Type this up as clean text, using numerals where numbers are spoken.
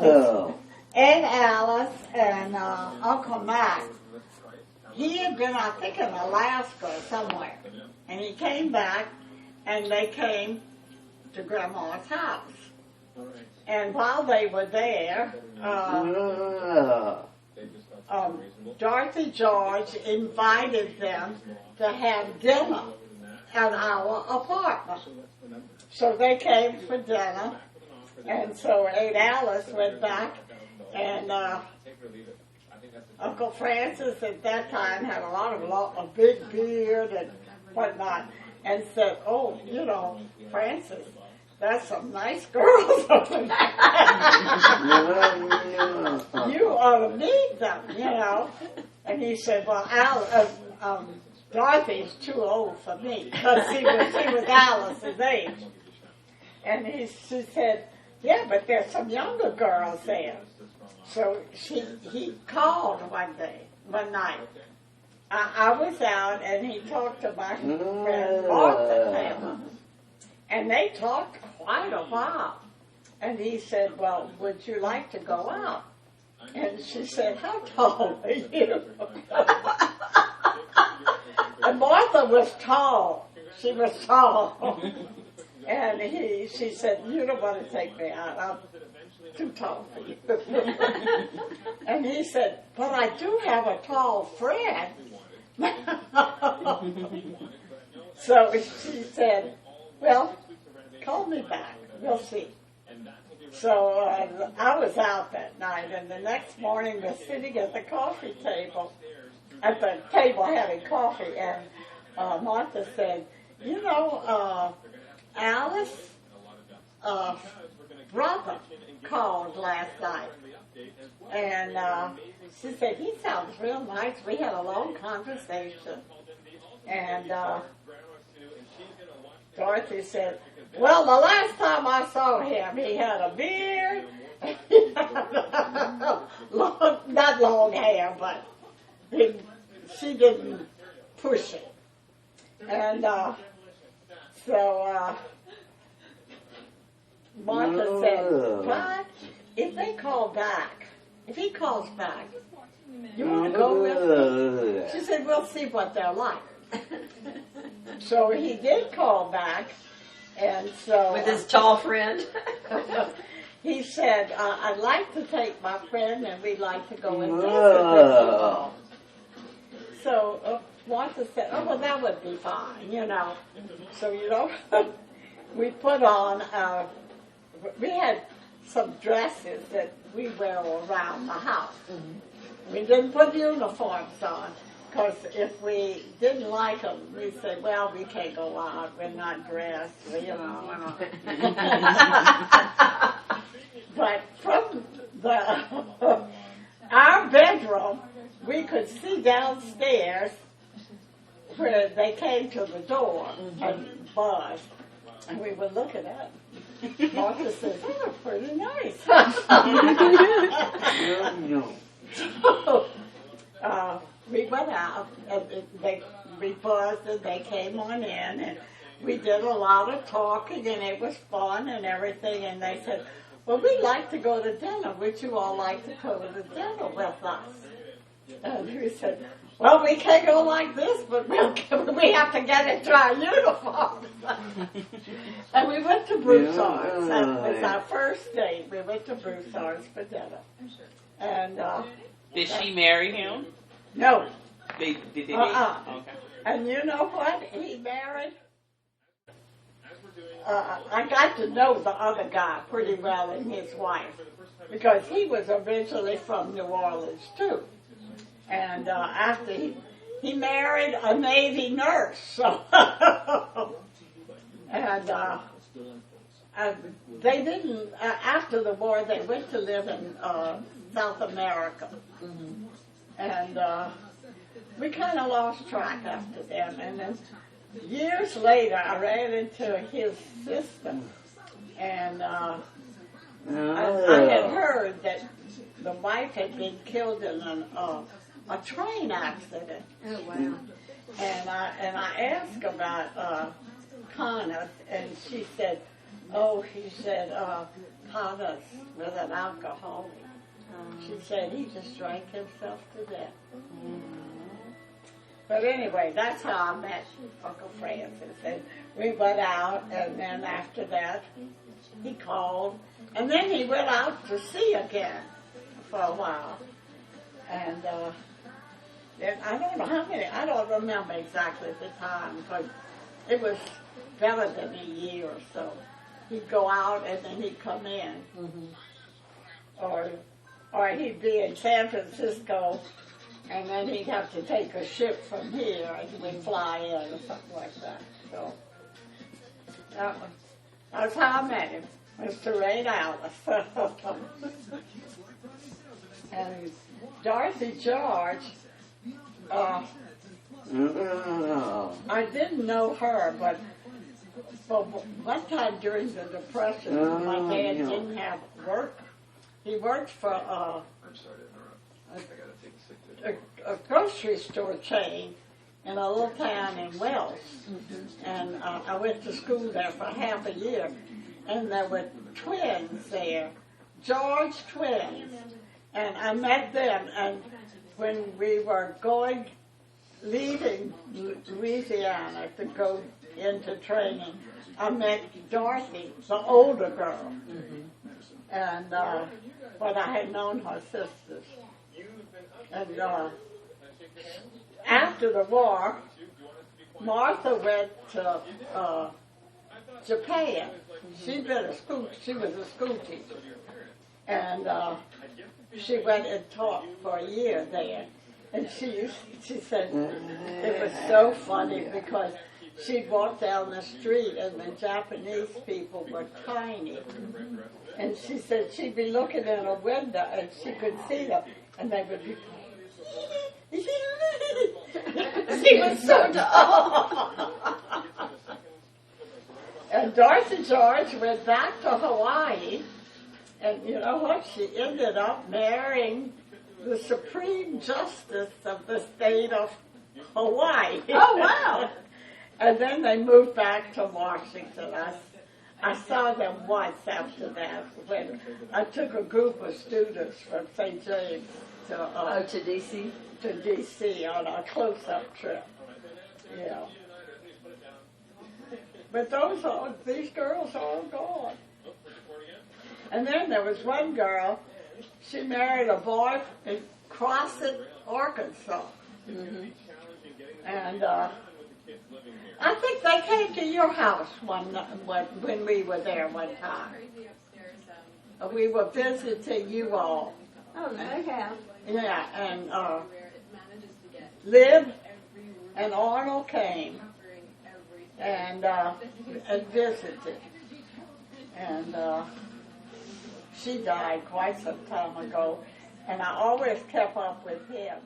Oh. Aunt Alice and Uncle Mac. He had been, I think, in Alaska or somewhere. And he came back, and they came to Grandma's house. And while they were there, Dorothy George invited them to have dinner at our apartment. So they came for dinner, and so Aunt Alice went back, and Uncle Francis at that time had a big beard and whatnot, and said, "Oh, you know, Francis, that's some nice girls over there. You ought to meet them, you know." And he said, "Well, Dorothy's too old for me," because she was Alice's age. And she said, "Yeah, but there's some younger girls there." So he called one night. I was out, and he talked to my friend Martha Taylor. And they talked quite a while. And he said, "Well, would you like to go out?" And she said, "How tall are you?" And Martha was tall. She was tall. And she said, "You don't want to take me out. I'm too tall for you." And he said, "But I do have a tall friend." So she said, "Well, call me back. We'll see." So I was out that night, and the next morning was sitting at the coffee table, having coffee, and Martha said, "You know, Alice, brother called last night." And she said, "He sounds real nice. We had a long conversation." And Dorothy said, "Well, the last time I saw him, he had a beard, not long hair, but she didn't push it." And so Martha said, "But if he calls back, you want to go with him?" She said, "We'll see what they're like." So he did call back, and so... With his tall friend? He said, "I'd like to take my friend, and we'd like to go and visit with you all." So Martha said, "Oh, well, that would be fine, you know." So, you know, we put on, we had some dresses that we wear around the house. Mm-hmm. We didn't put uniforms on, because if we didn't like them, we said, "Well, we can't go out. We're not dressed, you know." But from our bedroom, we could see downstairs where they came to the door and buzzed, and we would look at that. Martha says, "Oh, pretty nice." So we went out, and we buzzed, and they came on in, and we did a lot of talking, and it was fun and everything. And they said, "Well, we'd like to go to dinner. Would you all like to go to dinner with us?" And we said, "Well, we can't go like this, but we have to get into our uniforms." And we went to Broussard's. That was our first date. We went to Broussard's for dinner. And did she marry him? No. Did they? Okay. And you know what? He married. I got to know the other guy pretty well and his wife, because he was originally from New Orleans too. And after he married a Navy nurse, so and they didn't. After the war, they went to live in South America, and we kind of lost track after them. And then years later, I ran into his sister, and I had heard that the wife had been killed in a train accident. Oh, wow. And I asked about Conniff, and she said, Hannah's with an alcoholic. She said he just drank himself to death. But anyway, that's how I met Uncle Francis. And we went out, and then after that, he called. And then he went out to sea again for a while. And then I don't know how many, I don't remember exactly the time, but it was better than a year or so. He'd go out and then he'd come in. Or he'd be in San Francisco, and then he'd have to take a ship from here, and we'd fly in or something like that. So that's how I met him. Mr. Ray Alice. And Dorothy George, I didn't know her, but one time during the Depression, my dad didn't have work. He worked for a grocery store chain in a little town in Wells. And I went to school there for half a year. And there were twins there, George twins. And I met them, and when we were leaving Louisiana to go into training, I met Dorothy, the older girl. And, but I had known her sisters. And after the war, Martha went to Japan. She was a school teacher. And she went and taught for a year there. And she said it was so funny because she'd walk down the street and the Japanese people were tiny. And she said she'd be looking in a window and she could see them and they would be she was so tall. And Dorothy George went back to Hawaii, and you know what? She ended up marrying the Supreme Justice of the state of Hawaii. Oh, wow. And then they moved back to Washington. I saw them once after that when I took a group of students from St. James to D.C.? To D.C. on a close-up trip. Yeah. But these girls are all gone. And then there was one girl, she married a boy in Crossett, Arkansas. And I think they came to your house when we were there one time. We were visiting you all. Oh, they have. Yeah, and Liv and Arnold came and visited. And she died quite some time ago, and I always kept up with him.